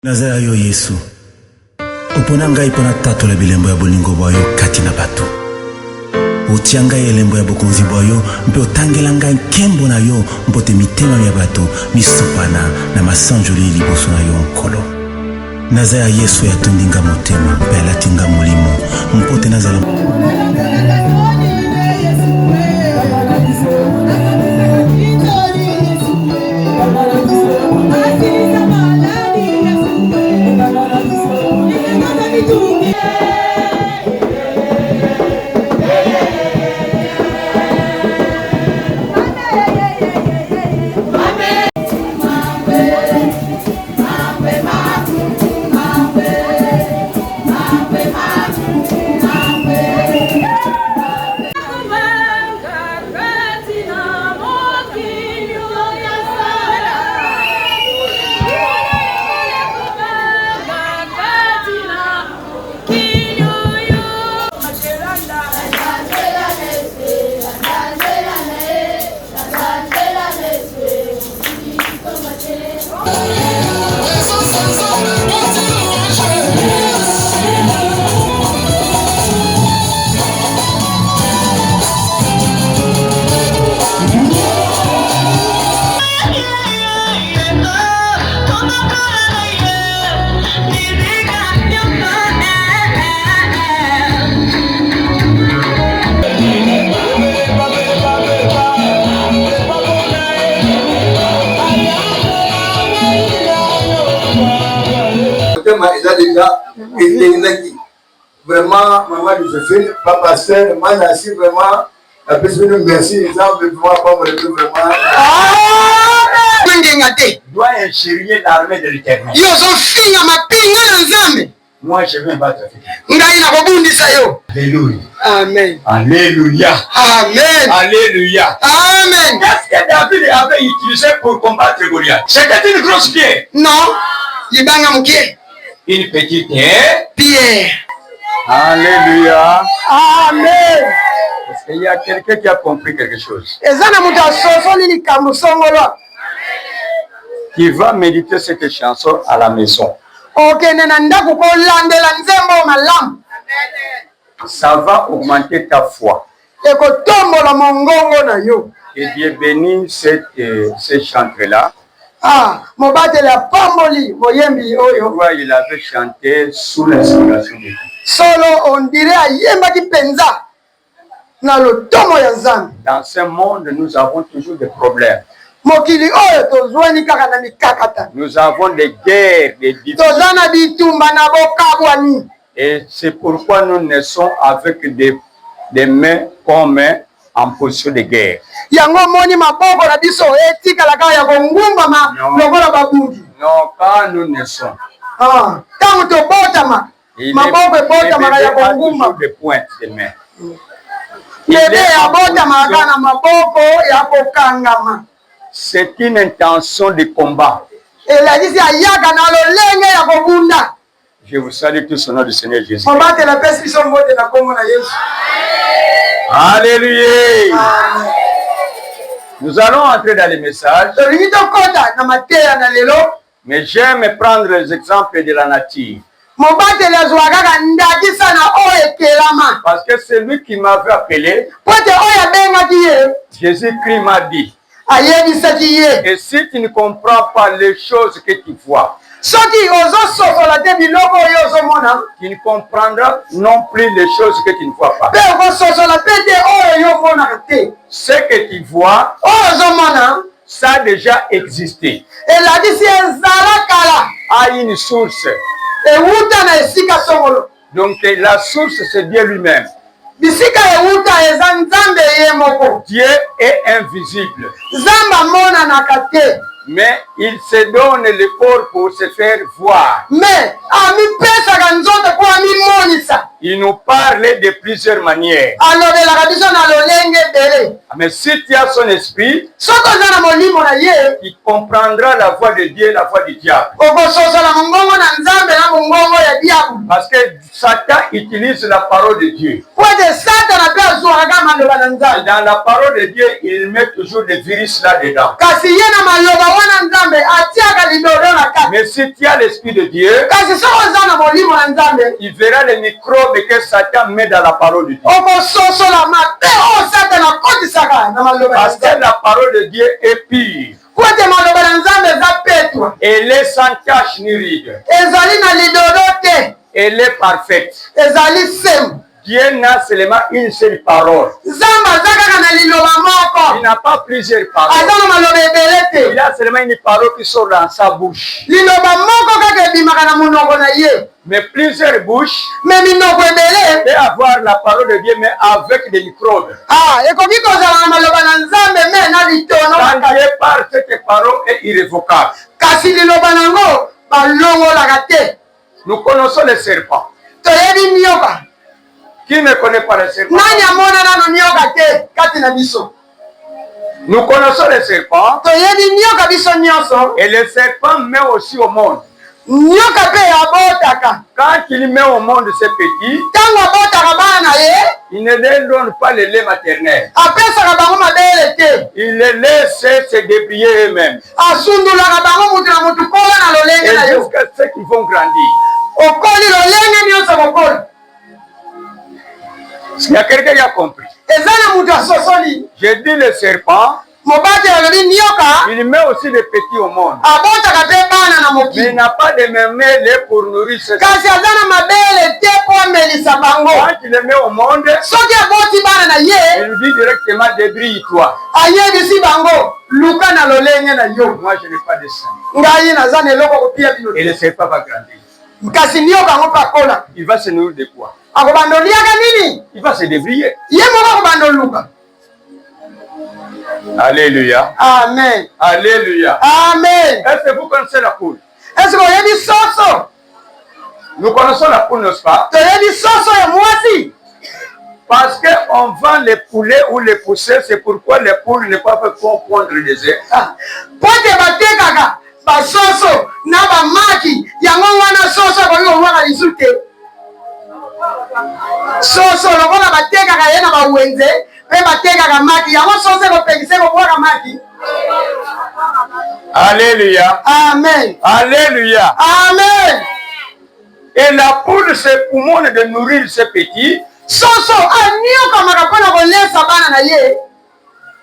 Nazaya yo Yesu. Opona ngai pona tatola bilembo ya bolingo boyo kati na bato. Otia ngai elembo ya bokonzi boyo mpe otangela ngai nkembo na yo mpote mitema ya bato misopana na masanjoli liboso na yo nkolo. Nazaya Yesu ya tondinga motema mpe alatinga molimo mpote nazala il a déjà été vraiment, maman Joséphine, papa pasteur, maman Nassi, vraiment, la personne merci, exemple, pour moi, pas me lever vraiment. Doit ingérer l'armée de l'Éternel. Moi, je vais me battre avec elle. Alléluia. Amen. Alléluia. Amen. Alléluia. Amen. Qu'est-ce que David avait utilisé pour combattre Goliath? C'était une grosse pierre. Non. Une petite pierre. Alléluia. Amen. Est-ce qu'il y a quelqu'un qui a compris quelque chose? Qui va méditer cette chanson à la maison. Ça va augmenter ta foi. Et Dieu bénit ce chanteur-là. Pourquoi il avait chanté sous l'inspiration de Dieu. Solo on dirait ayemba ki penza na lotomo ya Nzambe. Dans ce monde, nous avons toujours des problèmes. Mokili oyo tozwani kaka na mikakata. Nous avons des guerres, des difficultés. Tozana bitumba na bokabwani. Et c'est pourquoi nous naissons avec des mains comme en position de guerre. Yango moni maboko na biso etikala kaka ya kongumba ma lokola babundi. Non, quand nous naissons. Tango tobotama. Maboko ebotama ya kongumba. Des pointes de main. Bébé abotama kana maboko ya kokangama. C'est une intention de combat. Et la dit ayaka na lolenge ya kobunda. Je vous salue tous au nom du Seigneur Jésus. Alléluia. Nous allons entrer dans les messages. Mais j'aime prendre les exemples de la nature. Parce que c'est lui qui m'avait appelé. Jésus-Christ m'a dit. Et si tu ne comprends pas les choses que tu vois, tu ne comprendras non plus les choses que tu ne vois pas. Ce que tu vois, ça a déjà existé. A une source. Donc la source, c'est Dieu lui-même. Dieu est invisible. Mais il se donne le corps pour se faire voir. Il nous parle de plusieurs manières. Mais si tu as son esprit, tu comprendras la voix de Dieu et la voix du diable. Parce que Satan utilise la parole de Dieu. Et dans la parole de Dieu, il met toujours des virus là-dedans. Mais si tu as l'Esprit de Dieu, il verra les microbes que Satan met dans la parole de Dieu. Parce que la parole de Dieu est pure. Elle est sans tache ni ride. Elle est parfaite. Dieu n'a seulement une seule parole. Il n'a pas plusieurs paroles. Il a seulement une parole qui sort dans sa bouche. Mais plusieurs bouches peuvent avoir la parole de Dieu, mais avec des microbes. Quand Dieu parle, cette parole est irrévocable. Nous connaissons les serpents. Qui ne connaît pas les serpents? Nous connaissons les serpents. Et les serpents met aussi au monde. Quand il met au monde ses petits, il ne leur donne pas le lait maternel. Il les laisse se débrouiller eux-mêmes. Et jusqu'à ce qu'ils vont grandir. Il y a quelqu'un qui a compris. J'ai dit le serpent, il met aussi des petits au monde. Mais il n'a pas de mamelles pour nourrir ce serpent. Quand il les met au monde, il lui dit directement débrouille-toi. Moi je n'ai pas de sang. Et le serpent va grandir. Il va se nourrir de quoi? Il va se débrouiller. Alléluia. Amen. Alléluia. Amen. Est-ce que vous connaissez la poule? Nous connaissons la poule, n'est-ce pas? Parce qu'on vend les poulets ou les poussets, c'est pourquoi les poules ne peuvent pas pondre des œufs. Alléluia. Amen. Alléluia. Amen. Et la poule, c'est pour moi de nourrir ses petits.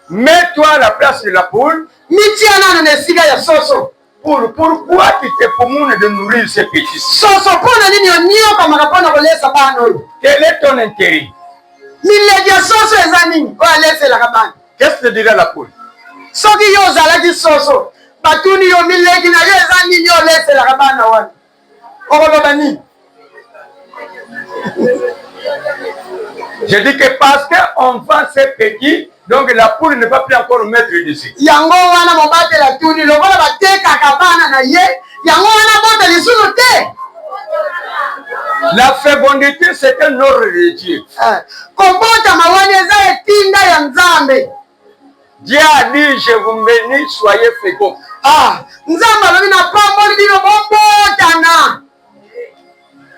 Mets-toi à la place de la poule. Pourquoi tu te pommes de nourrir ces petits? Quel est ton intérêt? Qu'est-ce que dirait la poule? Je dis que parce qu'on vend ces petits, donc la poule ne va plus encore mettre dessus. La fécondité, c'est un ordre de Dieu. Dieu a dit, je vous bénis, soyez féconds.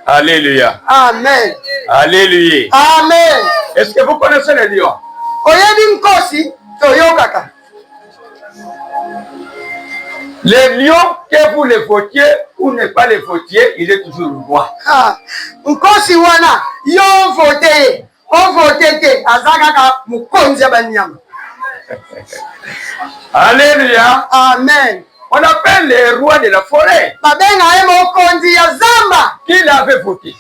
Alléluia. Amen. Alléluia. Amen. Est-ce que vous connaissez les lions? Les lions, que vous les votiez ou ne pas les votiez, il est toujours roi. Alléluia. Amen. On appelle les rois de la forêt. Qui l'avait voté?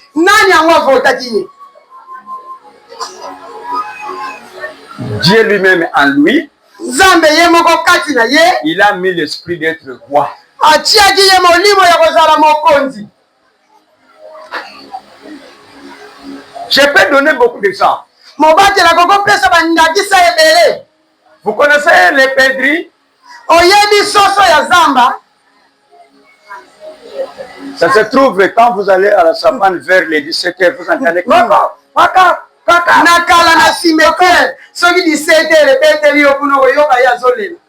Dieu lui-même en lui, il a mis l'esprit d'être roi. Je peux donner beaucoup d'exemples. Vous connaissez les pèlerins? Ça se trouve quand vous allez à la savane vers les 17h, vous entendez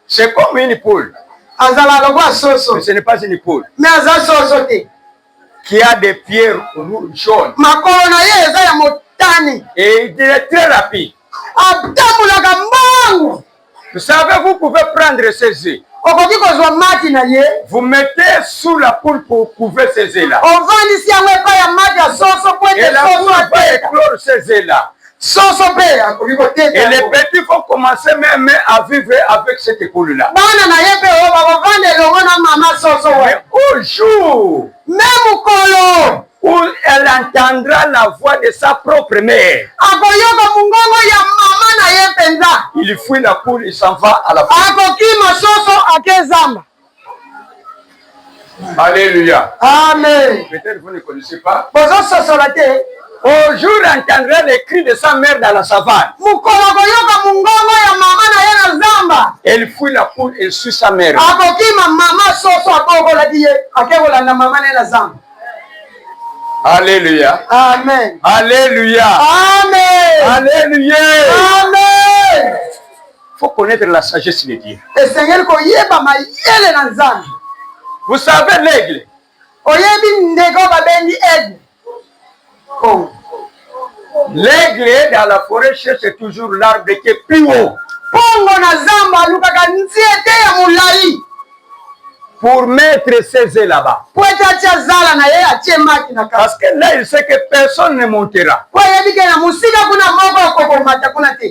c'est comme une poule. Mais ce n'est pas une poule. qui a des pieds jaunes. Makolo na ye eza ya motani. Et il est très rapide. Atamulaka mbangu. Vous savez, vous pouvez prendre ces œufs. Okoki kozwa mati na ye. Vous mettez sous la poule pour couver ces œufs-là. Ovandisi yango epai ya mati ya soso po Et ete la soso poule va ateka. éclore ces œufs-là. Soso pe akoki koteka. Et les yango. petits vont commencer même à vivre avec cette poule-là. Bana na ye pe oyo bakovanda elongo na mama soso Mais we. au jour Me mokolo où elle entendra la voix de sa propre mère, akoyoka mongongo ya mama na ye mpenza. il fuit la poule, il s'en va à la poule. Akokima soso ake zamba. Alléluia. Amen. Peut-être vous ne connaissez pas. Bozo sosola te. Au jour, elle entendra les cris de sa mère dans la savane. Mokolo akoyoka mongongo ya mama na ye na zamba. Elle fuit la poule et suit sa mère. Akokima mama soso akokolaki ye akekolanda mama na ye na zamba. Alléluia. Amen. Alléluia. Amen. Alléluia. Amen. Il faut connaître la sagesse de Dieu. Esengeli koyeba mayele na nzambe. Vous savez l'aigle. Oyebi ndeko babengi aigle. Oh. L'aigle dans la forêt cherche toujours l'arbre qui est plus haut Pongo na zamba alukaka nziete ya mulai. pour mettre ses œufs là-bas. Po ete atia zala na ye atie maki na kasi. Parce que là, il sait que personne ne montera. Po oyebi ke na musika kuna moko akokomata kuna te.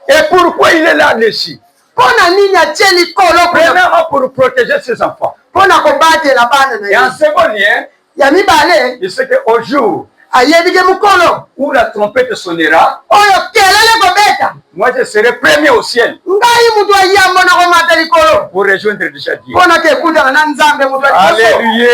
Et pourquoi il est là-dessus? Pona nini atie likolo kuna? Premièrement, pour protéger ses enfants. Pona kobatela bana na Et en ye. second lieu, Ya mibale il sait qu'au jour ayebi ke mukolo où la trompette sonnera, oyo kelele kobeta. moi je serai premier au ciel Ngai mutu ayambo na komata likolo. pour rejoindre déjà Dieu. Pona ke kutana na nzambe mutu alikoso. Alléluia.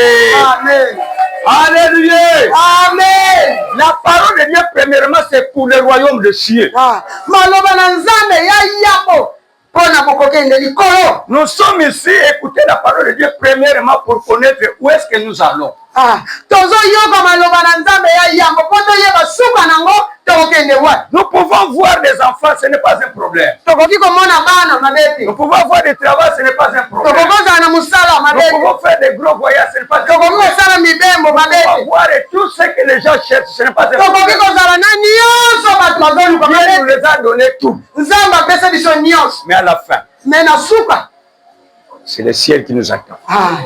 Amen. Alléluia. Amen. La parole de Dieu, premièrement, c'est pour le royaume de cieux. Ah, maloba na nzambe ya yambo. Pona kokokende likolo. Nous sommes ici, écouter la parole de Dieu, premièrement, pour connaître où est-ce que nous allons. Ah, tozo yoka maloba na nzambe ya yambo. Poto yeba suka nango tokokende wa. Nous pouvons voir des enfants, ce n'est pas un problème. Tokoki komona bana mabete. Nous pouvons avoir des travaux, ce n'est pas un problème. Tokokoza na musala Nous mabete. pouvons faire des gros voyages, ce n'est pas un Tokoki problème. kosala mibembo Nous pouvons mabete. voir tout ce que les gens cherchent, ce n'est pas un Tokoki problème. kozala na nyonso bato bazoluka Dieu nous mabete. les a donné tout. Nzambe apesa biso nyonso. Mais à la fin, Me na suka. c'est le ciel qui nous attend. Ah,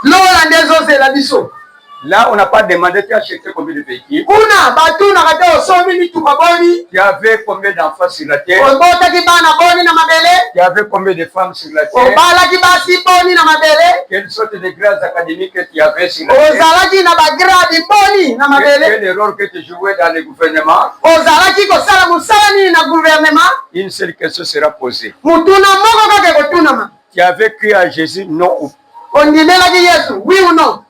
lola nde ezozela biso. Là, on n'a pas demandé, tu as acheté combien de véhicules, Kuna batunaka te osomi mituka boni. tu avais combien d'enfants sur la terre, Obotaki bana boni na mabele. tu avais combien de femmes sur la terre, Obalaki basi boni na mabele. quelle sorte de grâce académique tu avais sur la terre, Ozalaki na bagradi boni na mabele. quel rôle que tu jouais dans le gouvernement. Ozalaki kosala musala nini na gouvernement. Une seule question sera posée. Mutuna moko kaka kotunama. Tu avais cru à Jésus, non ou Ondimelaki Yesu, oui ou non?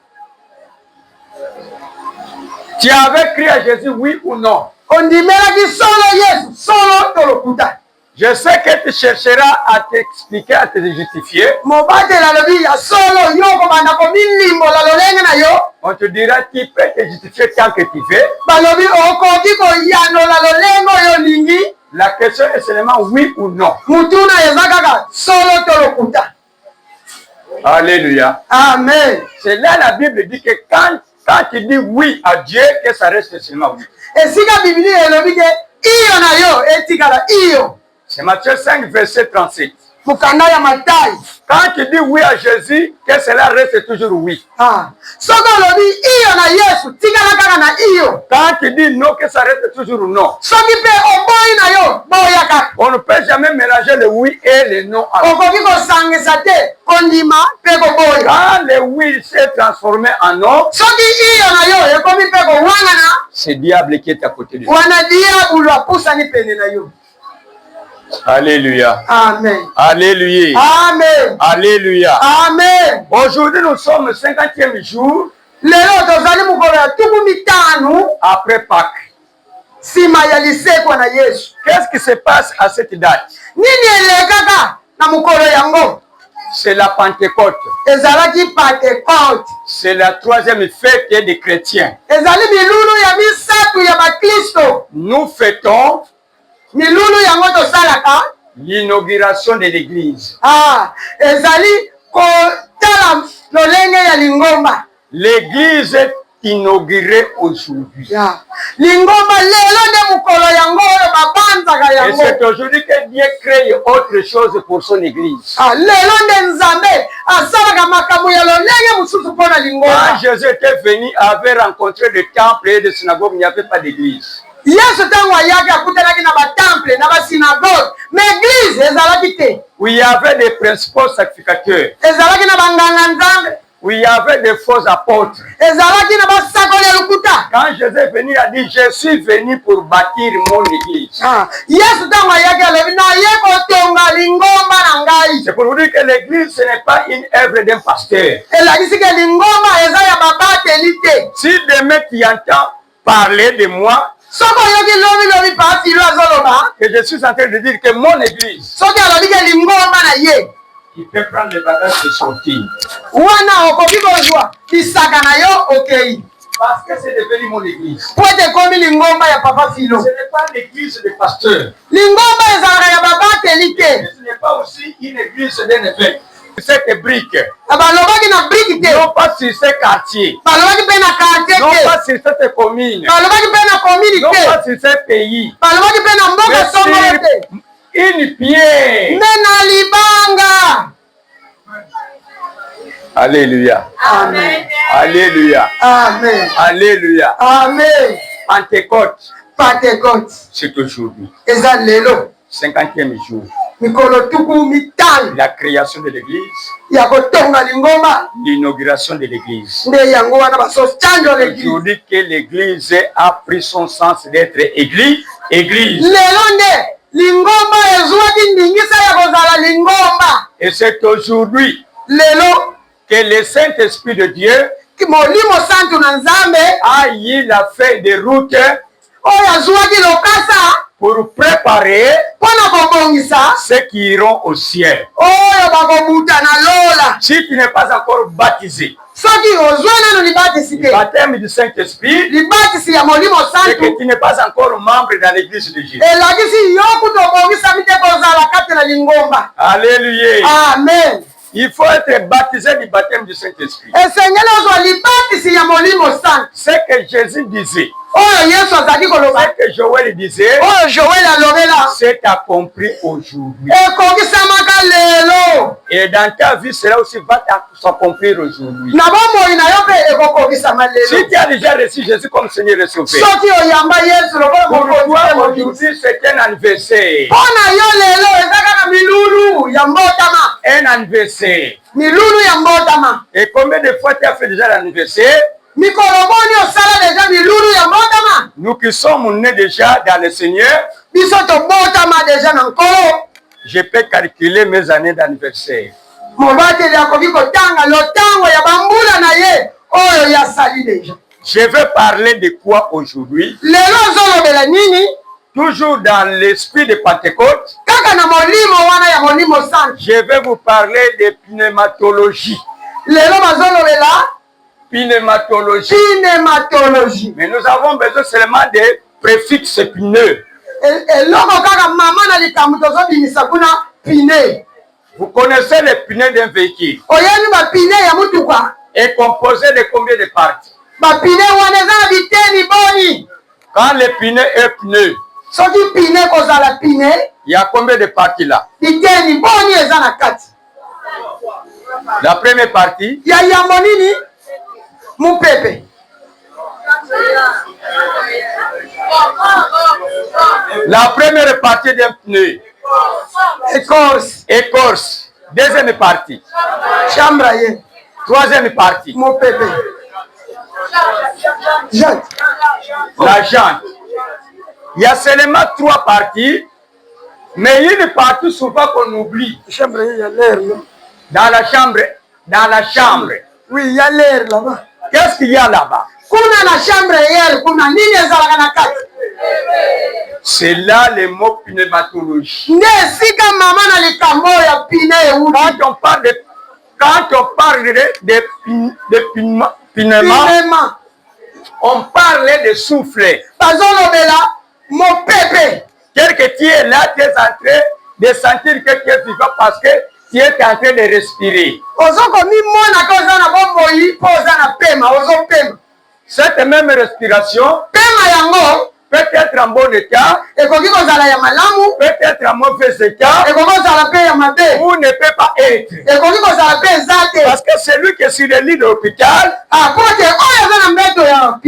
tu avais cru à Jésus, oui ou non? Ondimelaki solo Yesu, solo tolokuta. Je sais que tu chercheras à t'expliquer, à te justifier. Mobatela lobi ya solo yoko banda komilimbo la lolenge na yo. On te dira, tu peux te justifier tant que tu veux. Balobi okoki koyano la lolengo yo lingi. La question est seulement oui ou non. Mutuna eza kaka solo tolokuta. Alléluia. Amen. C'est là la Bible dit que quand tu dis oui à Dieu, que ça reste seulement oui. Esika Biblia elobi ke iyo na yo etikala iyo. C'est Matthieu 5, verset 37. Mukanda ya Matayi. Quand tu dis oui à Jésus, que cela reste toujours oui. Ah. Soko lobi iyo na Yesu tikala kaka na iyo. Quand tu dis non, que ça reste toujours non. Soki pe oboyi na yo boya kaka. On ne peut jamais mélanger le oui et le non. Okoki kosangisa te kondima pe koboya. Quand le oui s'est transformé en non, Soki iyo na yo ekomi pe kowangana. c'est le diable qui est à côté de toi. Wana diabulu apusani pene na yo. Alléluia. Amen. Alléluia. Amen. Alléluia. Amen. Aujourd'hui, nous sommes au 50e jour Lelo tozali mukolo ya tuku mitano après Pâques. sima ya lisekwa na Yesu. Qu'est-ce qui se passe à cette date? Nini elekaka na mukolo yango? C'est la Pentecôte. Ezalaki Pentecote. C'est la troisième fête des chrétiens. Ezali milulu ya misatu ya bakristo. Nous fêtons Milulu yango tosalaka. l'inauguration de l'église. Ah, ezali kotala lolenge ya lingomba. L'église inaugurée aujourd'hui. Lingomba lelo nde mukolo yango oyo babanzaka Et yango. c'est aujourd'hui que Dieu crée autre chose pour son église. Lelo nde Nzambe asalaka makambo ya lolenge mosusu mpo na Quand lingomba. Jésus était venu, avait rencontré des temples et des synagogues, il n'y avait pas d'église. Yesu ntango ayaki akutanaki na batemple na basinagoge ma eglize ezalaki te. Où il y avait des principaux sacrificateurs. Ezalaki na banganga nzambe. Où il y avait des faux apôtres. Ezalaki na basakoli ya lokuta. Quand Jésus est venu, il a dit, je suis venu pour bâtir mon église. Yesu ntango ayaki alobi naye kotonga lingomba na ngai. C'est pour vous dire que l'église, ce n'est pas une œuvre d'un pasteur. Elakisi ke lingomba eza ya babateli te. Si demain tu entends parler de moi, Soko yoki lobi pasi lo azoloba. que je suis en train de dire que mon église, Soki alobi ke lingomba na ye. il peut prendre les bagages et sortir. Wana okoki kozwa bisaka na yo okei. Parce que c'est devenu mon église. Po ete ekomi lingomba ya papa Filo. Ce n'est pas l'église des pasteurs. Lingomba ezalaka ya babateli te. Ce n'est pas aussi une église d'un évêque. Cette brique, Balobaki na briki te. non pas sur ce quartier, Balobaki mpe na quartier non te. pas sur cette commune, Balobaki mpe na komini non te. pas sur ce pays, Balobaki mpe na mboka mais songolo te. sur une pierre. Nde na libanga. Alléluia. Amen. Alléluia. Amen. Alléluia. Amen. Pentecôte, Pentecote c'est aujourd'hui, eza lelo 50e jour. mikolo tuku mitano La création de l'église, ya kotonga lingomba l'inauguration de l'église. nde yango wana basocanjo l'église. Aujourd'hui que l'église a pris son sens d'être église. Lelo nde lingomba ezwaki ndingisa ya kozala lingomba. Et c'est aujourd'hui Lelo que le Saint-Esprit de Dieu molimo santu na Nzambe a eu la feuille de route oyo azwaki lokasa pour préparer mpona kobongisa ceux qui iront au ciel. oyo bakobuta na lola. Si tu n'es pas encore baptisé, Soki ozwa nano libatisi le te, baptême du Saint-Esprit, libatisi ya molimo c'est que santu tu n'es pas encore membre dans l'église de Jésus. elakisi yo kuta obongisami te kozala kati na lingomba. Alléluia. Amen. Il faut être baptisé du baptême du Saint-Esprit. Esengeli ozwa libatisi ya molimo santu Ce que Jésus disait, oyo Yesu azali koloba, ce que Joël disait, oyo Joel alobela c'est accompli aujourd'hui. ekokisamaka lelo. Et dans ta vie, cela aussi va s'accomplir aujourd'hui. Na bomoi na yo mpe ekokokisama Si lelo. tu as déjà reçu Jésus comme Seigneur et Sauveur, Soki oyamba Yesu lokola pour toi mokonzi te mokili. aujourd'hui c'est un anniversaire. Mpo na yo lelo eza kaka milulu ya mbotama. Un anniversaire. Milulu ya mbotama. Et combien de fois tu as fait déjà l'anniversaire? Mikolo boni osala deja milulu ya mbotama. Nous qui sommes nés déjà dans le Seigneur, Biso tobotama deja na nkolo. je peux calculer mes années d'anniversaire. Mobateli akoki kotanga lotango ya bambula na ye oyo yasali deja. Je vais parler de quoi aujourd'hui? Lelo ozolobela nini? Toujours dans l'esprit de Pentecôte, Kaka na molimo wana ya molimo santu. je vais vous parler de pneumatologie. Lelo bazolobela Pneumatologie. pneumatologie. Mais nous avons besoin seulement de préfixes pneu. Eloko kaka mama na likambo tozobimisa kuna pine. Vous connaissez les pneus d'un véhicule. Oyeni bapine ya mutuka. Est composé de combien de parties? Bapine wana eza na biteni boni. Quand le pneu est pneu, Soki pine kozala pine, il y a combien de parties là? biteni boni eza na kati. La première partie, Ya yambo nini? Mupepe. la première partie d'un pneu, Écorce. écorce. Deuxième partie, Chambre ye. troisième partie, Mupepe. Jante. la jante. Il y a seulement trois parties, mais il y a une partie souvent qu'on oublie. Chambre ye ya l'air là. Dans la chambre, dans la chambre. Oui, ya l'air là-bas. Qu'est-ce qu'il y a là-bas? Kuna na chambre ye kuna nini ezalaka na kati? C'est là le mot pneumatologie. Nde esika mama na likambo ya pine euti. Quand on parle de pneumat, Pinema. on parle de souffle. Bazolobela mopepe. Tel que tu es là, tu es en train de sentir que tu es vivant parce que tu es en train de respirer. Ozokomi mona ko oza na bomoi mpo oza na pema ozopema. Ce Cette même respiration pema yango peut être en bon état, ekoki kozala ya malamu, peut être en mauvais état, ekoki kozala pe ya mabe, ou ne peut pas être. ekoki kozala pe eza te. Parce que celui qui est sur le lit de l'hôpital, Po te oyo aza na mbeto ya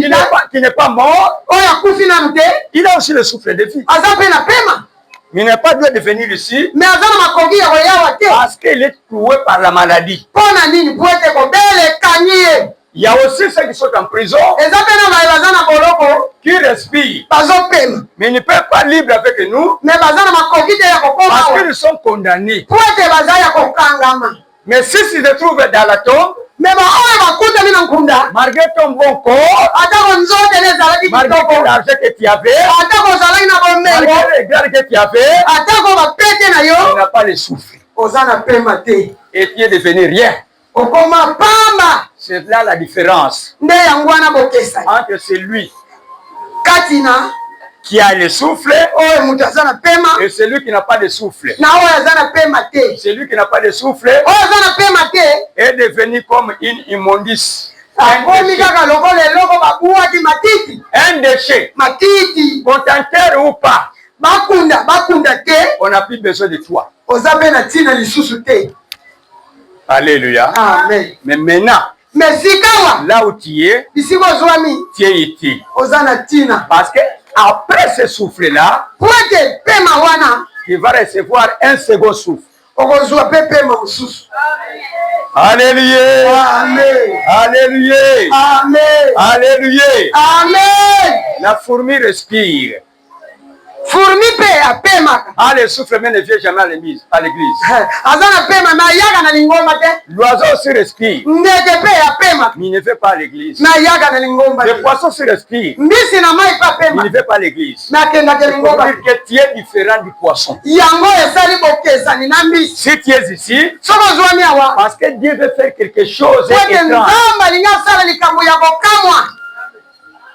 qui n'est pas mort, oyo akufi nanu te, il a aussi le souffle de vie. aza pe na pema, Il n'est pas dû de venir ici me aza na makoki ya koyawa te. parce qu'il est trouvé par la maladie. Mpo na nini? Po ete kobelekangi ye. Il y a aussi ceux qui sont en prison, Eza pe na baye baza na boloko qui respirent, bazopema, mais ils ne peuvent pas libre avec nous me baza na makoki te ya kokoma parce awa. qu'ils sont condamnés. Po ete baza ya kokangama. Mais si ils se trouvent dans la tombe, Me baoyo bakutami na nkunda, malgré ton bon corps, atako nzoto ezalaki malgré kitoko, l'argent que tu avais, atako ozalaki na bomengo, malgré les gardes que tu avais, atako bapete na tu yo, n'as pas le souffle. oza na pema te, Et tu es devenu rien. okoma pamba. C'est là la différence Nde yango wana bokesani entre celui kati na qui a le souffle oyo moto aza na pema et celui qui n'a pas de souffle. na oyo aza na pema te. Celui qui n'a pas de souffle Oyo aza na pema te est devenu comme une immondice. akomi kaka lokola eloko babuwaki matiti, Un déchet. matiti Qu'on t'enterre ou pas, bakunda te, on n'a plus besoin de toi. oza mpe na ntina lisusu te. Alléluia. Amen. Mais maintenant, Me sikawa là où tu es ozwami utile. oza na ntina Parce que après ce souffle-là, po ete pema wana tu vas recevoir un second souffle. okozwa mpe pema mosusu. Alléluia. Amen. Alléluia. Amen. Alléluia. Amen. La fourmi respire. Fourmi mpe apemaka. Ah, le souffle même ne vient jamais à l'église. Aza na pema me ayaka na lingomba te. L'oiseau aussi respire, Ndeke mpe apemaka mais il ne fait pas à l'église. me ayaka na lingomba Le te. poisson aussi respire, Mbisi na mai mpe mais apema il ne fait pas à l'église. me akendaka C'est pour lingomba dire te. que tu es différent du poisson. Yango esali bokesani na mbisi. Si tu es ici, Soki ozwami awa parce que Dieu veut faire quelque chose po ete d'étrange nzambe alingi asala likambo ya kokamwa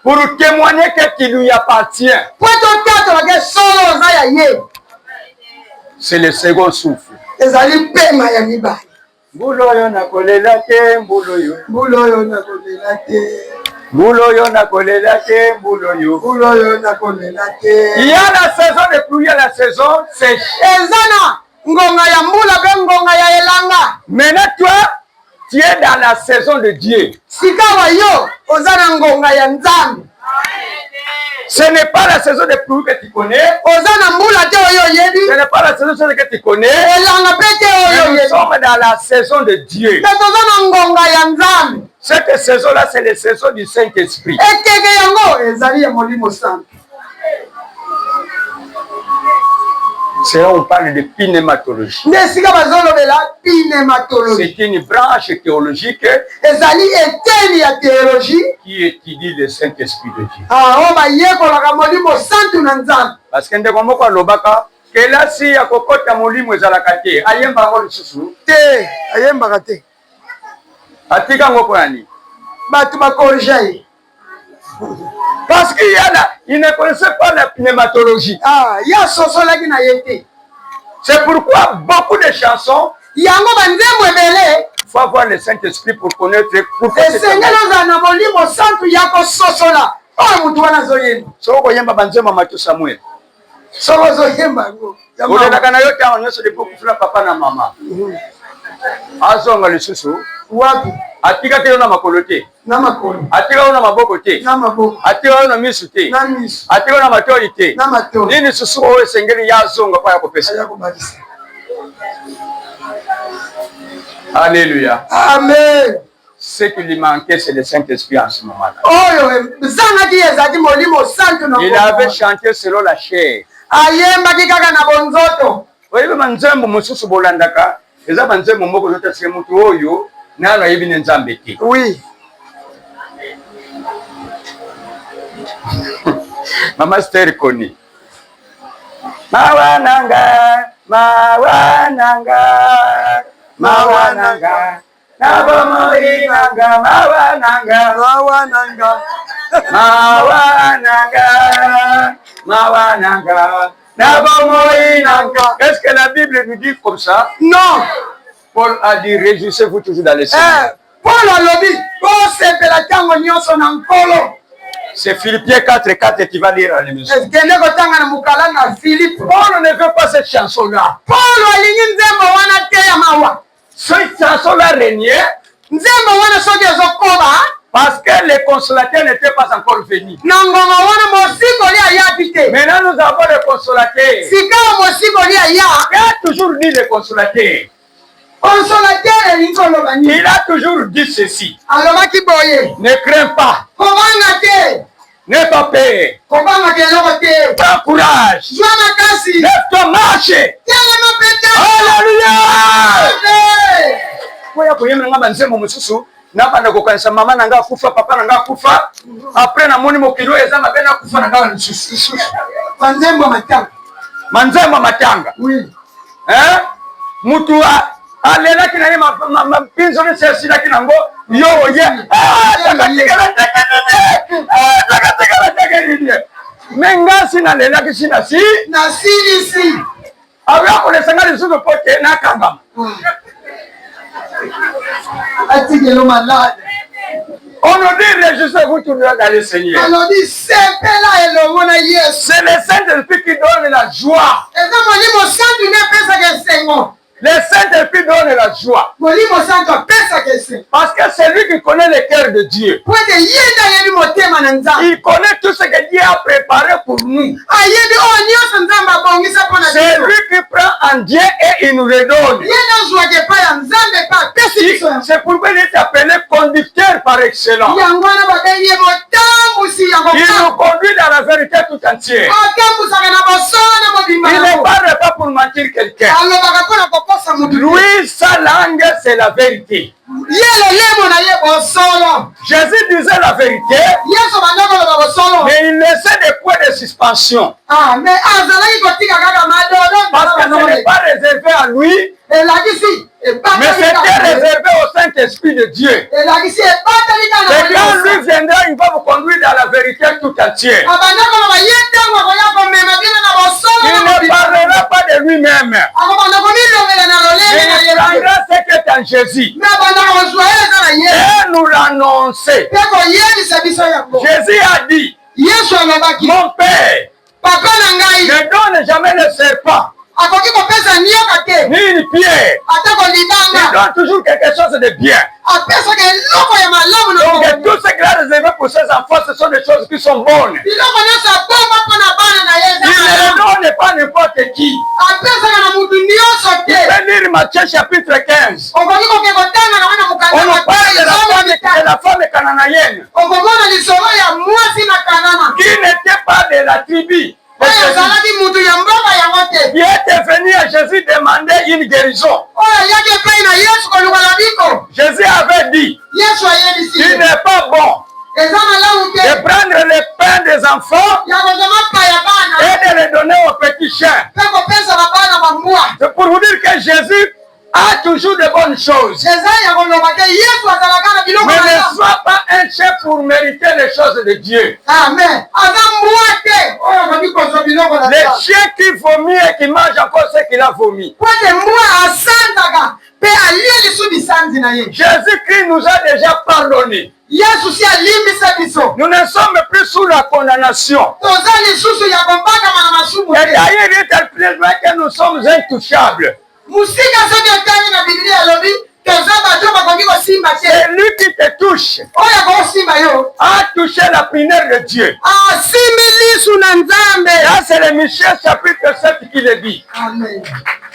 pour témoigner que tu lui appartiens. po ete otatolake solo oza ya ye. C'est le second souffle. Ezali pema ya mibali. Mbula oyo nakolela te, mbula oyo. Mbula oyo nakolela te, Mbula oyo nakolela te, mbula oyo. mbula oyo nakolela te. Il y a la saison de pluie et la saison sèche. Eza na ngonga ya mbula mpe ngonga ya elanga. Maintenant, toi, tu es dans la saison de Dieu. Sikawa yo oza na ngonga ya nzambe. Ce n'est pas la saison de pluie que tu connais. Oza na mbula te oyo oyebi, Ce n'est pas la saison que tu connais. elanga mpe te Mais oyo nous oyebi. sommes dans la saison de Dieu. Me toza na ngonga ya nzambe. Cette saison-là, c'est la saison du Saint-Esprit. Ekeke yango ezali ya molimo santo. C'est là où on parle de pneumatologie. Nde esika bazolobela pneumatologie. C'est une branche théologique Ezali eteni ya théologie qui étudie le Saint-Esprit de Dieu. oyo bayekolaka molimo santu na nzambe. Parce que ndeko moko alobaka kelasi ya kokota molimo ezalaka te ayemba yango lisusu Te ayembaka te, atika yango mpo na nini? bato bakorige ye. Parce qu'il ne connaissait pas la pneumatologie. Ye asosolaki na ye te. C'est pourquoi beaucoup de chansons, Yango banzembo ebele il faut avoir le Saint-Esprit pour connaître pourquoi c'est esengeli ozala na molimo santu ya kososola oyo motu wana azoyemba. soki koyemba banzembo ya Mathieu Samuel Soko ozoyemba yango ya mama. olelaka na yo ntango nyonso depo kufula papa na mama azonga lisusu Wapi? atikaki yo na makolo te, Na makolo, atika yo na maboko te, na maboko, atika yo na misu te, na miso, atika yo na matoi te. na matoi. Nini susu oyo esengeli ya azonga mpo ya kopesa? Aya kobalisa. Alléluia. Amen. Ce qui lui manquait, c'est le Saint-Esprit en ce moment-là. Oyo ezangaki ezalaki molimo santu na Il avait chanté selon la chair. ayembaki kaka na bonzoto. Oyebi banzembo mosusu bolandaka eza banzembo moko ozotasika motu oyo nano ayebi ne nzambe te. Oui. Mama Esther koni mawananga mawananga mawananga nabomoinanga mawananga Mawananga. mawananga mawananga nabomoinanga. Est-ce que la Bible nous dit comme ça? Non. Paul a dit réjouissez-vous toujours dans le Seigneur. Paul alobi bosepela ntango nyonso na nkolo. C'est Philippiens 4:4 et tu vas lire à la maison. Kende kotanga na mukala na Philippe. Paul ne veut pas cette chanson-là. Paul alingi nzembo wana te ya mawa. Cette chanson-là régnait Nzembo wana soki ezokoba parce que les consolateurs n'étaient pas encore venus. na ngoma wana mosikoli ayabi te. Maintenant, nous avons les consolateurs. Sikawa mosikoli aya. Il a toujours dit les consolateurs. Consolateur elingi koloba nini? Il a toujours dit ceci. Alobaki boye. Ne crains pas. Kobanga te. N'aie pas peur. Kobanga te eloko te. Prends courage. Zwa makasi. Lève-toi, marche. Telema pete. Alléluia. Amen. Koya koyemela nga banzembo mosusu nabanda kokanisa mama na nga akufa papa na nga akufa après namoni mokilo eza mabe na kufa na nga lisusu Banzembo matanga. manzembo matanga Oui. mutu alelaki na ye mapinzo ne sesilaki nango yo oye me nga si nalelaki si na si Na silisi. aoya kolesanga lisusu po te nakangama Atigelo malade. on nous dit réjouissez-vous tout le monde dans le Seigneur. Alors dit sepela elongo na Yesu. C'est le Saint-Esprit qui donne la joie. Eza molimo santu ne pesa ke sengo. Le Saint-Esprit donne la joie. Molimo santu pesa ke sengo. Parce que c'est lui qui connaît le cœur de Dieu. Kwete yenda yebi motema na nzambe. Il connaît tout ce que Dieu a préparé pour nous. Ayebi o nyonso nzambe abongisa pona C'est lui qui prend en Dieu et il nous redonne. Yenda zwa ke pa ya nzambe pa pesi biso. C'est pourquoi il est appelé conducteur par excellence. Yango na babengi ye motambusi ya Il motambusi. nous conduit dans la vérité tout entière. Otambusaka na bosolo na mobimba Il na ne mo. parle pas pour mentir quelqu'un. Alobaka mpona kokosa mutu. Lui, sa langue, c'est la vérité. Ye lolemo na ye bosolo. Jésus disait la vérité, Yesu bandako loba bosolo. mais il laissait des points de suspension. Ah, mais azalaki kotika kaka madodo. Parce que ce n'est pas réservé à lui, Elakisi. mais c'était réservé au Saint-Esprit de Dieu. Elakisi ebatali kaka Et quand lui viendra, il va vous conduire dans la vérité tout entière. abandako loba ye ntango akoya komema bino na bosolo Il na ne mobimba. parlera pas de lui-même. Akobanda komilobela na lolenge na Il ye. prendra ce qui est en Jésus Mais abandaka kozwa ye eza na ye. et nous l'annoncer. Mpe koyebisa biso yango. Jésus a dit, Yesu alobaki. mon Père, Papa na ngai ne donne jamais le serpent, akoki kopesa nioka te. ni une pierre. Ata Il kolibanga. donne toujours quelque chose de bien. Apesaka eloko ya malamu na Donc mokili. tout ce qu'il a réservé pour ses enfants, ce sont des choses qui sont bonnes. Biloko nyonso abomba mpona bana na ye Il eza ne malamu. le donne pas n'importe qui. Apesaka na mutu nyonso Il te. peut lire Matthieu chapitre 15. Okoki koke kotanga na wana On mokanda nous parle de la femme cananéenne okomona lisolo ya mwasi na kanana qui n'était pas de la tribu. oyo azalaki mutu ya mboka yango te Qui était venu à Jésus demander une guérison. oyo ayaki epai na yesu kolukola biko. Jésus avait dit, Yesu ayebisi il ye n'est pas bon eza malamu de te prendre le pain des enfants ya kozwa mapa ya bana et de le donner aux petits chiens. mpe kopesa babana bambwa. C'est pour vous dire que Jésus a toujours de bonnes choses. eza ya koloba te yesu azalaka na biloko Mais ne malamu. sois pas un chef pour mériter les choses de Dieu. amen aza mbwa te oyo akoki kozwa biloko na Les Nzambe. chiens qui vomit et qui mangent encore ce qu'il a vomi. po ete mbwa asanzaka mpe alie lisu bisanzi na ye. Jésus-Christ nous a déjà pardonné. yesu si alimbisa biso. Nous ne sommes plus sous la condamnation. toza lisusu ya kobakama na masumu Et te. d'ailleurs, il est expliqué que nous sommes intouchables. musika soki otangi na biblia alobi toza bato bakoki kosimba te. C'est lui qui te touche. oyo akokosimba yo A touché la prière de Dieu. asimbi lisu na nzambe. Là, c'est le Michée chapitre 7 qui le dit. amen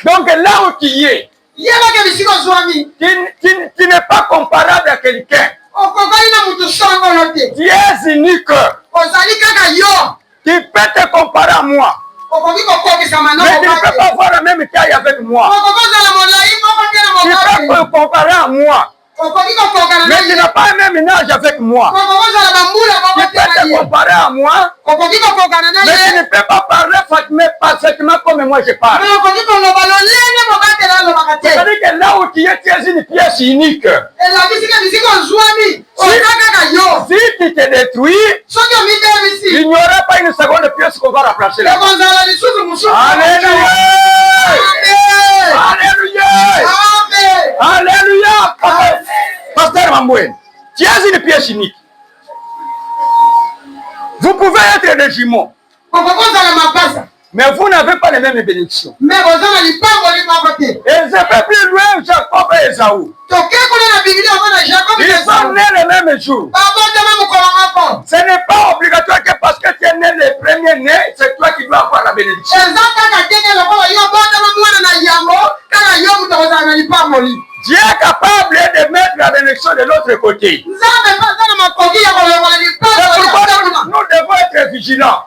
Donc là où tu es, yebake bisika ozwami tu n'es pas comparable à quelqu'un. okokoli na mutu songolo te. Tu es unique. ozali kaka yo. Tu peux te comparer à moi. okoki kokokisama Mais tu ne peux pas avoir la même taille avec moi. okokozala molai moko te na Tu peux mokate. te comparer à moi. okoki kokokana na Mais tu ye. n'as pas le même âge avec moi. okokozala bambula Tu moko peux te na te ye. comparer à moi. okoki kokokana na Mais tu ne ye. peux pas parler parfaitement comme moi je parle. mais okoki koloba lolenge mobatela alobaka te. C'est-à-dire que là où tu es une pièce unique. elakisika bisika ozwami oza kaka yo. Si tu te détruis, soki omibebisi il n'y aura pas une seconde pièce qu'on va remplacer là. ekozala lisusu mosusu. Alléluia! Amen. Alléluia! Amen. Alléluia! Pasteur Mamboué, tu es une pièce unique. Vous pouvez être des jumeaux. Mais vous n'avez pas les mêmes bénédictions. Et c'est pas plus loin Jacob et Esaü. Ils sont nés le même jour. Ce n'est pas obligatoire que parce que tu es né le premier né, c'est toi qui dois avoir la bénédiction. Dieu est capable de mettre la bénédiction de l'autre côté. C'est pourquoi nous devons être vigilants.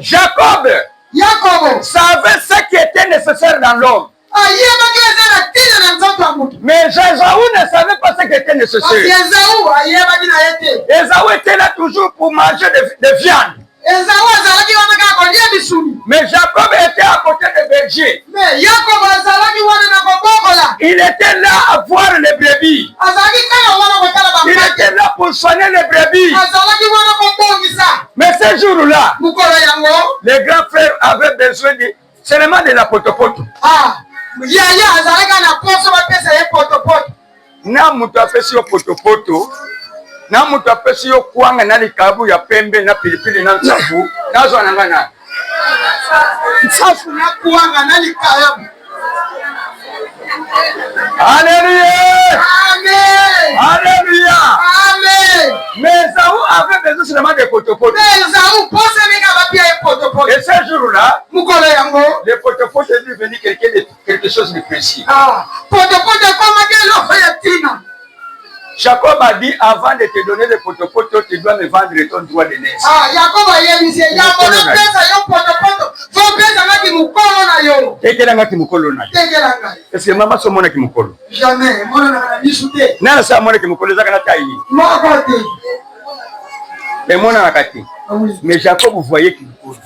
Jacob savait ce qui était nécessaire dans l'homme. Mais Esaü ne savait pas ce qui était nécessaire. Esaü était là toujours pour manger de viande. Mais Jacob était à côté des bergers. Il était là à voir les brebis. Il était là pour soigner les brebis. Mais ce jour-là, les grands frères avaient besoin seulement de la potopoto. Na mutu apesi yo potopoto, na mutu apesi yo kwanga na likabu ya pembe na pilipili na nsafu, nazo anangana. Nsafu na kwanga na likabu. Alléluia. Amen. Alléluia. Amen. Mais Esaü avait besoin seulement de potopoto. Et ce jour-là, le potopoto est devenu quelque chose de précieux. Jacob a dit, avant de te donner le potopoto, tu dois me vendre ton droit de naissance. Est-ce que maman se monnaie qui me colle? Jamais. Non, c'est moi qui me colle. Mais Jacob, vous voyez qu'il me colle.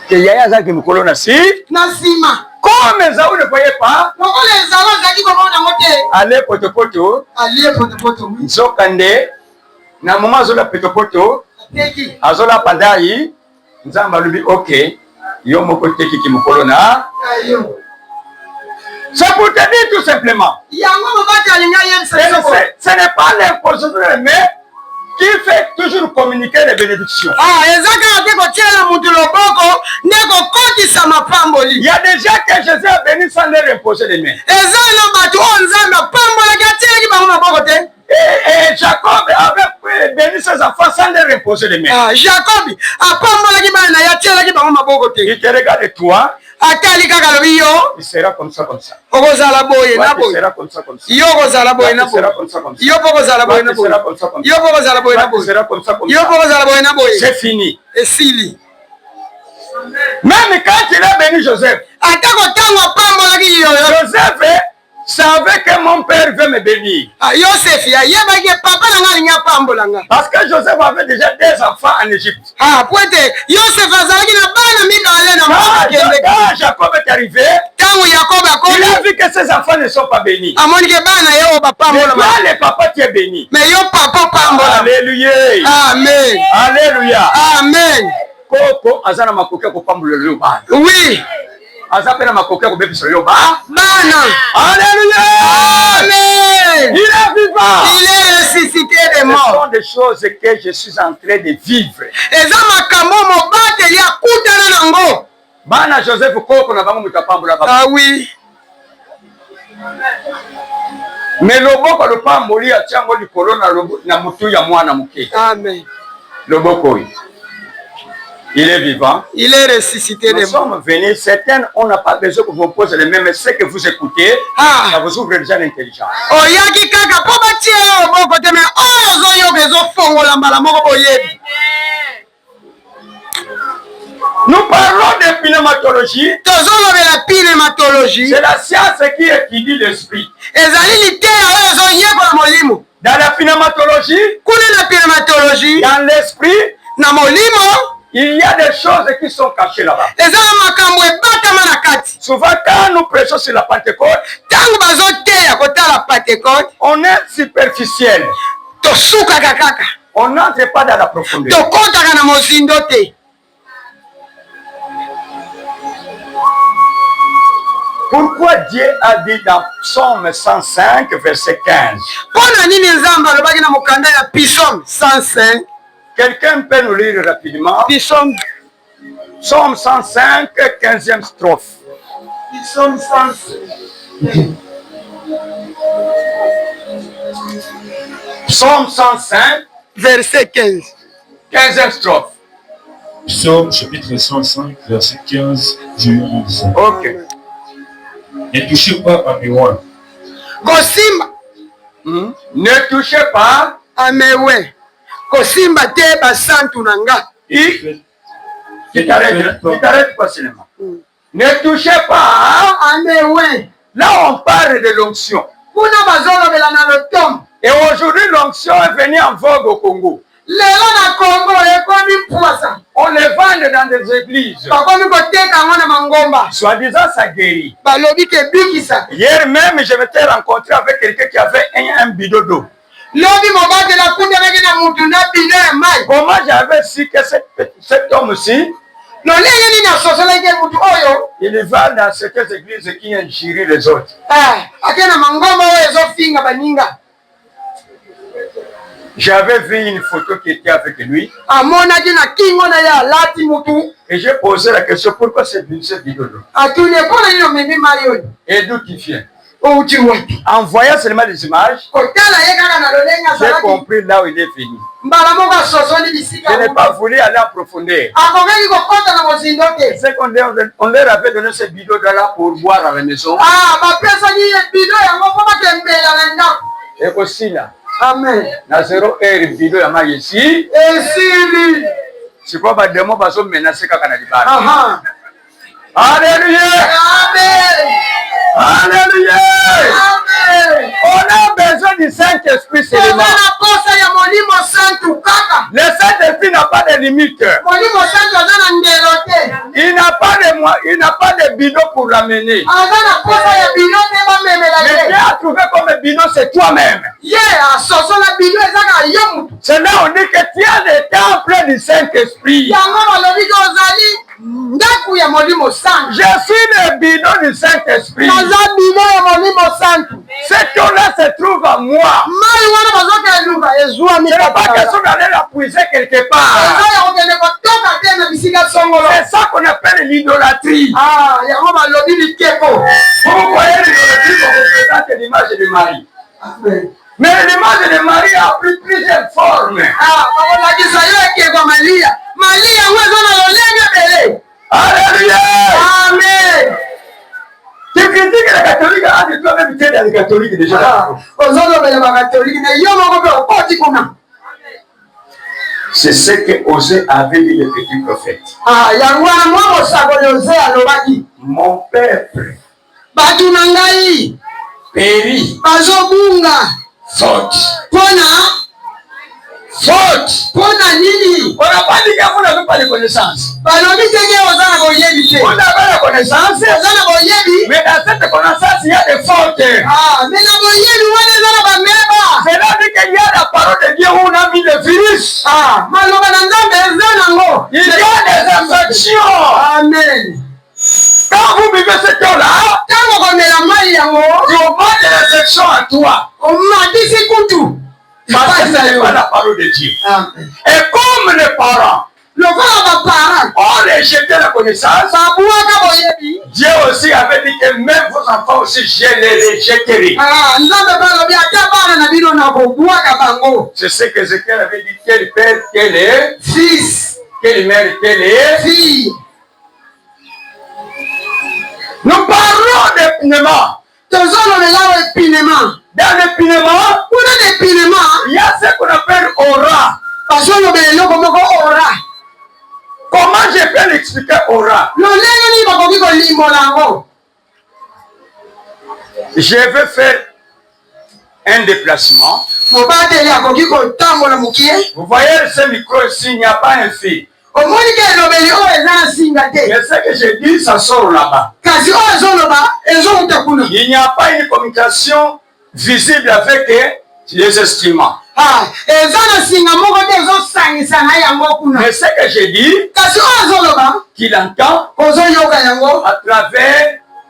Que Yaya qui me colle aussi. Comme Esaü ne voyait pas, allez potopoto, nzokande, na mama azola potopoto, azola pandai, nzamba lubi ok, yo moko teki ki mokolo na. C'est pour te dire tout simplement, ce n'est pas l'imposition de mais qui fait toujours communiquer les bénédictions. Il y a des gens que Jésus a béni sans leur imposer les mains. Et Jacob avait béni ses enfants sans leur imposer les mains. Il te regarde toi. Il sera comme ça, comme ça. Il sera comme ça, comme ça. Il sera comme ça, comme ça. Il sera comme ça, comme ça. Il sera comme ça, comme ça. C'est fini. Même quand il a béni Joseph, Joseph savait que mon père veut me bénir. Parce que Joseph avait déjà des enfants en Égypte. Quand Jacob est arrivé, il a vu que ses enfants ne sont pas bénis. Mais toi, les papas, tu es béni. Alléluia. Amen. Alléluia. Amen. Koko azana makoke ko pambula leo bana. Oui. Azapena makoke ko bebisa leo bana. Alléluia. Amen. Il est vivant. Il est ressuscité des morts. Ce sont des choses que je suis en train de vivre. Eza makambo mobate ya kutana nango. Bana Joseph Koko na bango mutapambula baba. Ah oui. Mais loboko lo pamboli ya tiango likolo na mutu ya mwana muke. Amen. Loboko yi. Il est vivant. Il est ressuscité des morts. Nous sommes venus. Certains, on n'a pas besoin que vous posez les mêmes, mais ce que vous écoutez, ça vous ouvre déjà l'intelligence. Nous parlons de pneumatologie. C'est la science qui étudie l'esprit. Dans la pneumatologie, dans l'esprit, il y a des choses qui sont cachées là-bas. Souvent, quand nous prêchons sur la Pentecôte, on est superficiel. On n'entre pas dans la profondeur. Pourquoi Dieu a dit dans Psaume 105, verset 15? Quelqu'un peut nous lire rapidement? Psaume 105, 15e strophe. Psaume 105. Psaume 105, verset 15. 15e strophe. Psaume chapitre 105, verset 15, je lis ça. Ok. Ne touchez pas à mes rois. Kosimba. Ne touchez pas Amewe. Kosimba te basantu nanga. Tu t'arrêtes facilement. Ne touchez pas. Amewe. Là, on parle de l'onction. Kuna bazolo bela na lotom. Et aujourd'hui, l'onction est venue en vogue au Congo. Lelo na Congo ekomi poisa. On les vend dans des églises. Bakomi koteka ngona mangomba. Soi-disant, ça guérit. Balobi ke bikisa. Hier même, je m'étais rencontré avec quelqu'un qui avait un bidon d'eau. Lobi mobate la kunde meki na mutu na bidon ya mai. Comment j'avais su que cet homme-ci, Lolenge ni na sosola ke mutu oyo. il va dans cette église qui injure les autres. Akena mangomba oyo ezofinga baninga. J'avais vu une photo qui était avec lui. Amonaki na kingo na ya lati mutu. Et j'ai posé la question, pourquoi c'est bidon d'eau? Atune pona nino memi mario. Et d'où tu viens? Outi wapi? En voyant seulement les images, Kotala ye kaka na lolenga j'ai salaki. compris là où il est venu. Mbala moko sosoli bisika. Je n'ai pas voulu aller en profondeur. Akongeki kokota na mozindo te. C'est qu'on leur avait donné ce bidon là pour boire à la maison. Bapesaki ye bidon yango mpo bakembela na ndako. Et aussi là, Amen. na 0 heure bidon ya mai ici. Esili. C'est quoi ba démon baso menacer kaka na libala. Aha. Alléluia. Amen. Alléluia. Amen. On a besoin du Saint-Esprit seulement. Na posa ya molimo santu kaka. Le Saint-Esprit n'a pas de limite. Molimo santu aza na ndelo te. Il n'a pas de bidon pour l'amener. Aza na posa ya bidon te bamemela Mais ye. Dieu a trouvé comme bidon, c'est toi-même. Ye asosola bidon ezaka yo mutu. C'est là on dit que tu as le temple du Saint-Esprit. Yango balobi ke ozali ndaku ya molimo santu. Je suis le bidon du Saint-Esprit. Naza bidon ya molimo santu. Cette eau-là se trouve à moi. Mai wana bazoka eluka ezwami Ce n'est pas question d'aller la puiser quelque part. eza ya kokende kotoka te na bisika songolo. C'est ça qu'on appelle l'idolâtrie. Yango balobi likeko. Vous voyez l'idolâtrie qu'on représente l'image de Marie. Mais l'image de Marie a pris plusieurs formes. Bakolakisa yo ekeko Malia. Malia yango eza na lolenge ebele. Alléluia. Amen. Tu critiques les catholiques, toi-même tu es dans les catholiques déjà. Ozolobela bakatoliki na yo moko mpe okoti kuna. C'est ce que Osée avait dit le petit prophète. Yango wana mwa mosakoli Ozee alobaki. Mon peuple Bato na ngai périt bazobunga faute. Pona nini? On n'a pas dit qu'on n'avait pas de connaissance. Balobi teke oza na boyebi te. On avait la connaissance, Oza na boyebi. mais dans cette connaissance, il y a des fautes. Mais na boyebi wana eza na bameba. C'est là qu'il y a la parole de Dieu où on a mis le virus. Maloba na Nzambe eza nango. Il y a des infections. Amen. Quand vous vivez cette eau-là, Tango komela mai yango. tu augmentes l'infection à toi. Omatisi kutu. Parce que ce n'est pas la parole de Dieu. Amen. Et comme les parents Lokola baparent ont rejeté la connaissance, babuaka boyebi. Dieu aussi avait dit que même vos enfants aussi, je les rejetterai. Nzambe balobi ata bana na bino na kobuaka bango. C'est ce que Ézéchiel avait dit, quel père, quel est, Fils, quelle mère, quelle est. fille. Nous parlons d'épinement. Tozolobela epinement. Dans l'épinement, Kuna epinement. il y a ce qu'on appelle aura. Bazolobela eloko moko ora. Comment je peux l'expliquer aura? Lolenge nini bakoki kolimola yango. Je vais faire un déplacement. Mobateli akoki kotambola mokie. Vous voyez ce micro ici, il n'y a pas un fil. Omoni ke elobeli oyo eza na singa te. Mais ce que je dis, ça sort là-bas. Kasi oyo ezoloba ezouta kuna. Il n'y a pas une communication visible avec les instruments. Eza na singa moko te ezosangisa na yango kuna. Mais ce que je dis, Kasi oyo ezoloba qu'il entend ozoyoka yango à travers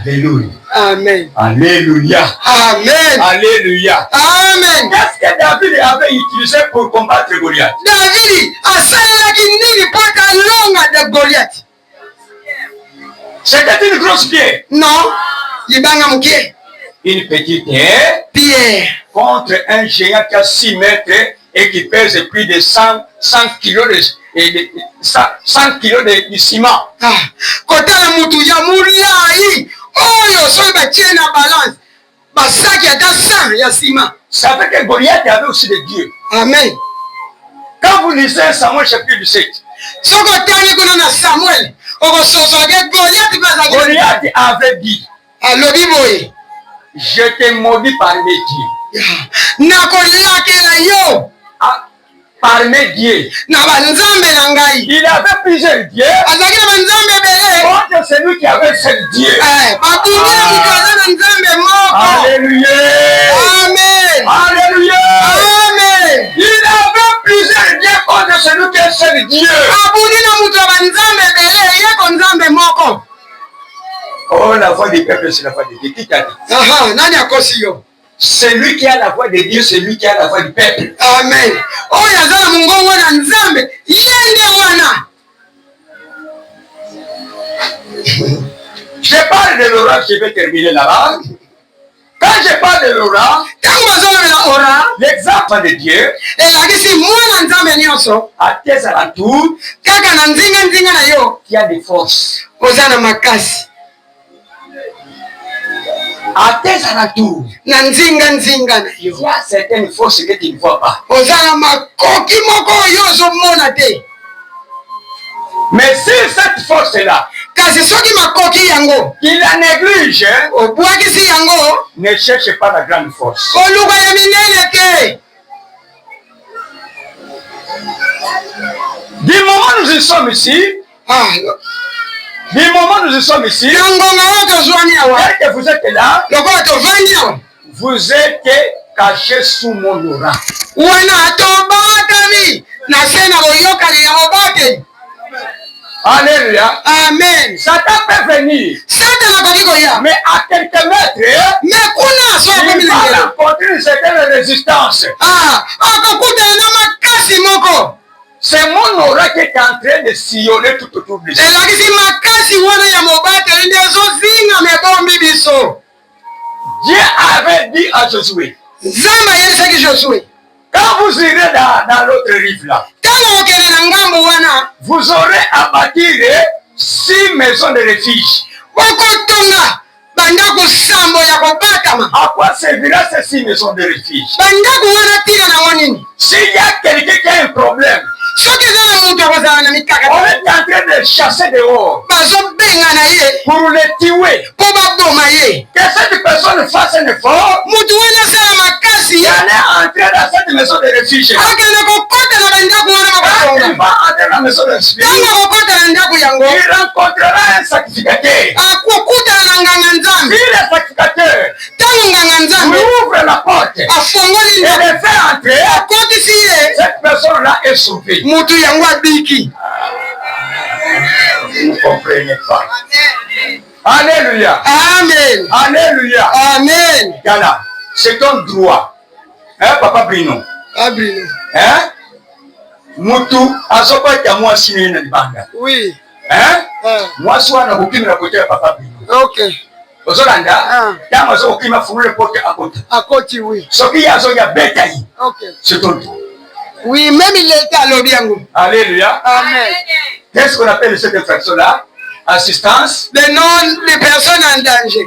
Alléluia. Amen. Alléluia. Amen. Alléluia. Amen. Qu'est-ce que David avait utilisé pour combattre Goliath? David asalelaki nini mpo alonga de Goliath? C'était une grosse pierre. Non, libanga mokie. Une petite pierre contre un géant qui a 6 mètres et qui pèse plus de 100 kilos de ciment. Kotala mutu ya mulai oyo soki batie na balance basaki ata 100 ya ciment. Ça fait que Goliath avait aussi des dieux. Amen. Quand vous lisez Samuel chapitre 7, soki otangi kuna na Samuel okososoke Goliath avait dit, alobi boye, je te maudis par mes dieux. nakolakela yo par mes dieux. Na banzambe na ngai. Il avait plusieurs dieux. Azalaki na banzambe ebele. Contre celui qui avait 7 dieux. Babungela mutu aza na nzambe moko. Alléluia. Amen. Alléluia. Amen. Il avait plusieurs dieux contre celui qui a 7 dieux. Babungela mutu ya banzambe ebele yeko nzambe moko. Oh, la voix du peuple, c'est la voix de Dieu. Qui t'a dit? Nani akosi yo? Celui qui a la voix de Dieu, c'est lui qui a la voix du peuple. Amen. Oh, yazala mungongo na nzambe. Yende wana. Je parle de l'aura, je vais terminer là-bas. Quand je parle de l'aura, l'exemple de Dieu, à tes alentours, qui a des forces. À tes alentours, il y a certaines forces que tu ne vois pas. Mais si cette force-là, il la néglige, ne cherche pas la grande force. Du moment où nous sommes ici, du moment où nous sommes ici, dès que vous êtes là, vous êtes caché sous mon aura. Alléluia. Amen. Satan peut venir. Mais à quelques mètres, il va rencontrer une certaine résistance. C'est mon aura qui est en train de sillonner tout autour de lui. Dieu avait dit à Josué, quand vous irez dans l'autre rive là, vous aurez à bâtir 6 maisons de refuge. À quoi servira ces 6 maisons de refuge? S'il y a quelqu'un qui a un problème, on est en train de chasser dehors pour le tuer. Que cette personne fasse un effort, il est entré dans cette maison de refuge. Quand il va entrer dans la maison de refuge, il rencontrera un sacrificateur. Si le sacrificateur lui ouvre la porte et le fait entrer, cette personne-là est sauvée. Vous ne comprenez pas. Alléluia. Amen. Alléluia. Amen. Voilà. C'est ton droit. Hein, Papa Bruno? Bruno. Hein? Mutu azopata mwasi nini na libanga. Oui. Hein? Mwasi wana kukimira kote Papa Bruno. Okay. Ozolanda, tama zo kukima furule pote akota. Akoti, oui. Soki yazo ya beta yi. Okay. C'est ton droit. Oui, même il était à l'obiango. Alléluia. Amen. Qu'est-ce qu'on appelle cette infraction-là? Assistance. Le nom des personnes en danger.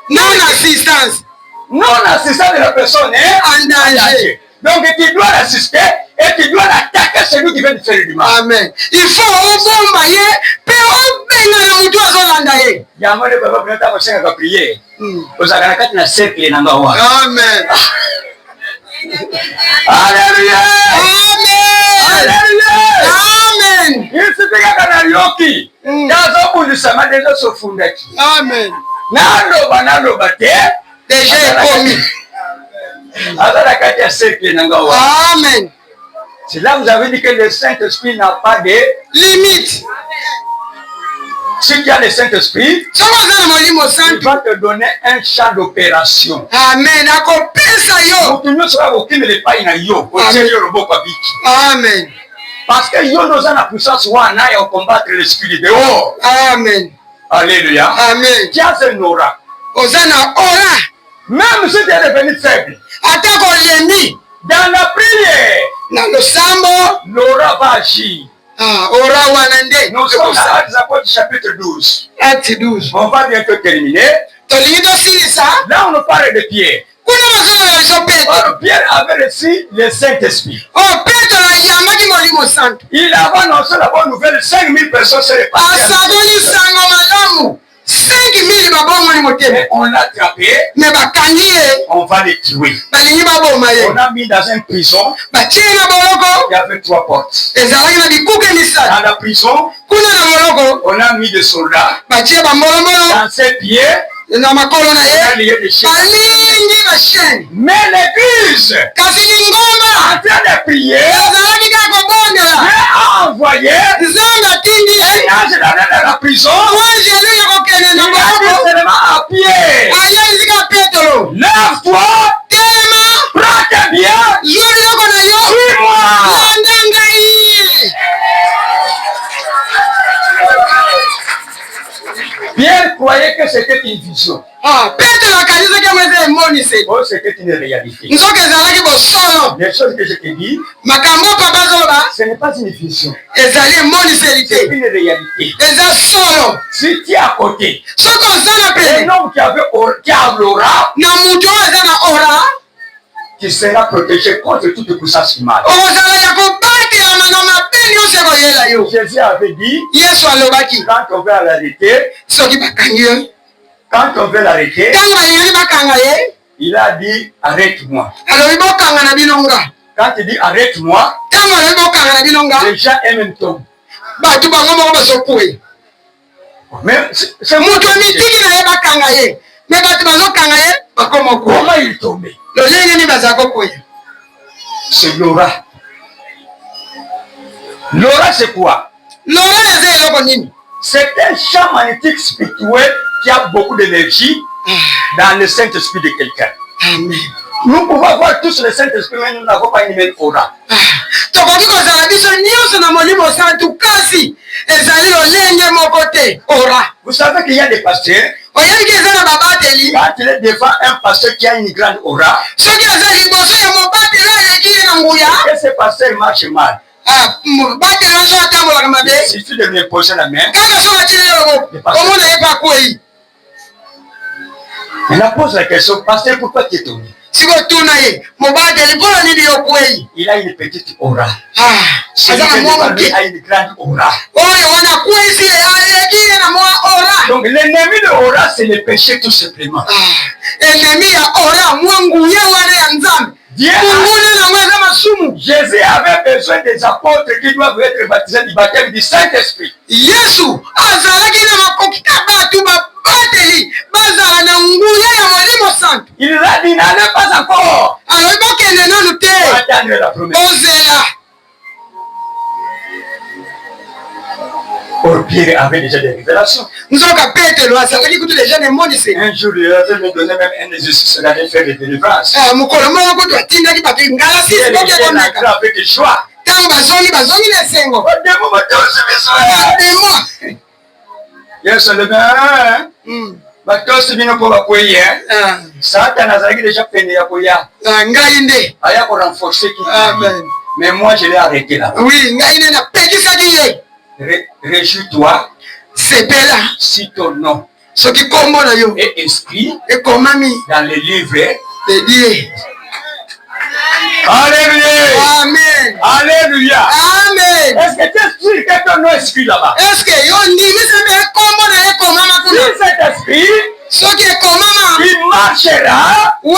Non-assistance. Non-assistance de la personne en danger. Donc tu dois l'assister et tu dois l'attaquer celui qui veut te faire du mal. Amen. Il faut obombaye, pe obenga mutu azolandaye. Yamone baba brata mosenga ka prier. Ozakana kati na cercle na ngawa. Amen. Alléluia. Amen. Alléluia. Amen. Il suffit kana yoki. Yazo kundisama dezo sofundaki. Amen. Naloba te. Déjà commis. Amen. C'est là que vous avez dit que le Saint-Esprit n'a pas de limite. Si tu as le Saint-Esprit, il va te donner un champ d'opération. Amen. Amen. Parce que yo nous a la puissance à combattre l'esprit de dehors. Amen. Alléluia. Amen. Tu as un aura. Même si tu es devenu faible, dans la prière, l'aura va agir. Nous sommes dans les apôtres chapitre 12. Acte 12. On va bientôt terminer. Là, on nous parle de Pierre. Or, Pierre avait reçu le Saint-Esprit. Il avait annoncé la bonne nouvelle, 5000 personnes se répartissent. 5000 on l'a attrapé, on va les tuer. On a mis dans une prison, il y avait 3 portes. Dans la prison, on a mis des soldats. Dans ses pieds, on a lié des chaînes. Mais l'église, en train de prier, Dieu a envoyé un ange dans la prison. Il a dit seulement à Pierre, lève-toi, prends tes biens, suis-moi. Pierre croyait que c'était une vision. Oh, c'était une réalité. Les choses que je te dis, ce n'est pas une vision. C'est une réalité. Si tu es à côté, un homme qui a l'aura, tu seras protégé contre toute puissance mal. Jésus avait dit, quand on veut l'arrêter, il a dit, arrête-moi. Quand il dit, arrête-moi, les gens aiment tomber. Mais c'est moi qui comment il tombait? C'est l'aura. L'aura, c'est quoi? C'est un champ magnétique spirituel qui a beaucoup d'énergie dans le Saint-Esprit de quelqu'un. Amen. Nous pouvons avoir tous le Saint-Esprit, mais nous n'avons pas une même aura. Vous savez qu'il y a des pasteurs. Quand il est devant un pasteur qui a une grande aura, et que ce pasteur marche mal, il suffit de lui poser la main. Il a posé la question, pasteur, pourquoi tu es tombé? Il a une petite aura. Il a une grande aura. Donc l'ennemi de l'aura, c'est le péché tout simplement. Jésus avait besoin des apôtres qui doivent être baptisés du baptême du Saint-Esprit. Il a dit, n'allez pas encore. Attendre la promesse. Or, Pierre avait déjà des révélations. Un jour, il avait me donné même un exercice d'aller faire des délivrances. Il était avec joie. Yes, le gars. Batosi bino ko bakoye. Satan azalaki déjà peine ya koya. Aya ko renforcer qui. Amen. Mais moi je l'ai arrêté là. Oui, ngaine na pekisa ki. Réjouis-toi. C'est là. Si ton nom est inscrit dans le livre de Dieu. Alléluia. Amen. Alléluia. Amen. Est-ce que tu es sûr que ton nom est inscrit là-bas? Est-ce que si cet esprit il marchera, il ne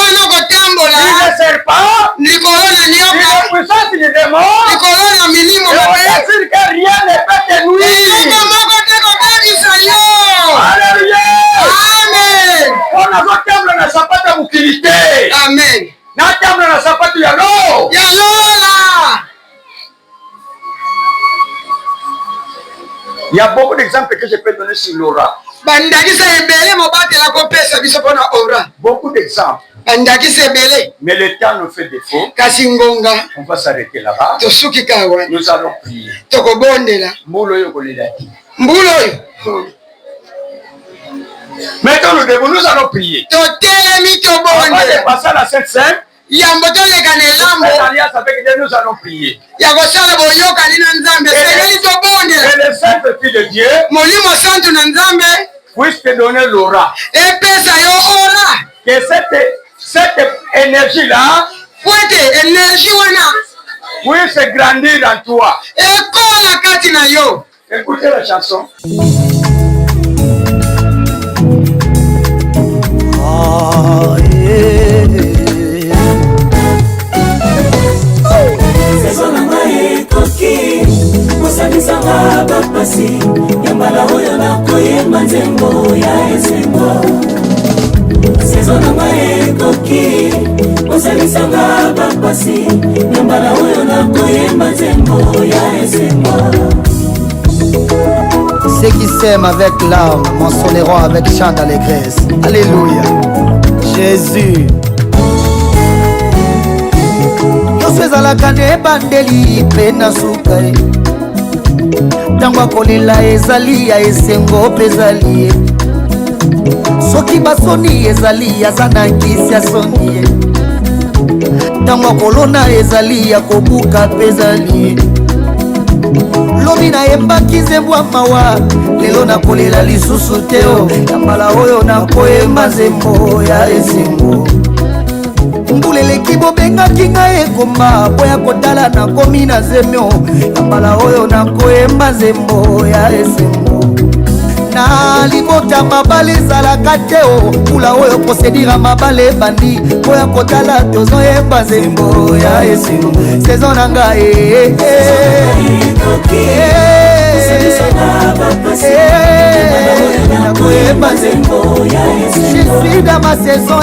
sert pas, il est puissant, il est démon, et on est sûr que rien ne peut te nuire. Alléluia. Amen. On a voté na sapata mukilité. Amen. Na tamla na sapatu ya lo. Ya lola. Il y a beaucoup d'exemples que je peux donner sur l'aura. Beaucoup d'exemples. Mais le temps nous fait défaut. On va s'arrêter là-bas. Nous allons prier. Maintenant, nous allons prier. On va passer à la Sainte Seine. Alliance avec Dieu, nous allons prier. Et le Saint-Esprit de Dieu puisse te donner l'aura. Que cette énergie-là puisse grandir en toi. Écoutez la chanson. Osalisanga bapasi yambala oyo nakoyemba nzembo ya esengo saison nanga ekoki osalisanga bapasi yambala oyo nakoyemba nzembo ya esengo. Ceux qui s'aiment avec larmes mentionneront avec chant d'allégresse. Alléluia. Jésus. Nyonso ezalaka nde ebandeli mpe na suka ye. Ntango akolela ezali ya esengo mpe ezali ye. Soki basoni ezali aza na nkisi ya soni ye. Ntango akolona ezali ya kobuka mpe ezali ye. Lobi nayembaki nzembo ya mawa lelo nakolela lisusu te o. Yambala oyo nakoyemba nzembo ya esengo. Mbula eleki bobengaki ngai ekoma boya kotala nakomi na zemio. Yambala oyo nakoyemba nzembo ya esengo. Na libota mabale ezalaka te o. Mbula oyo kosedira mabale ebandi boya kotala tozoyemba nzembo ya esengo. Saison na ngai je suis dans ma saison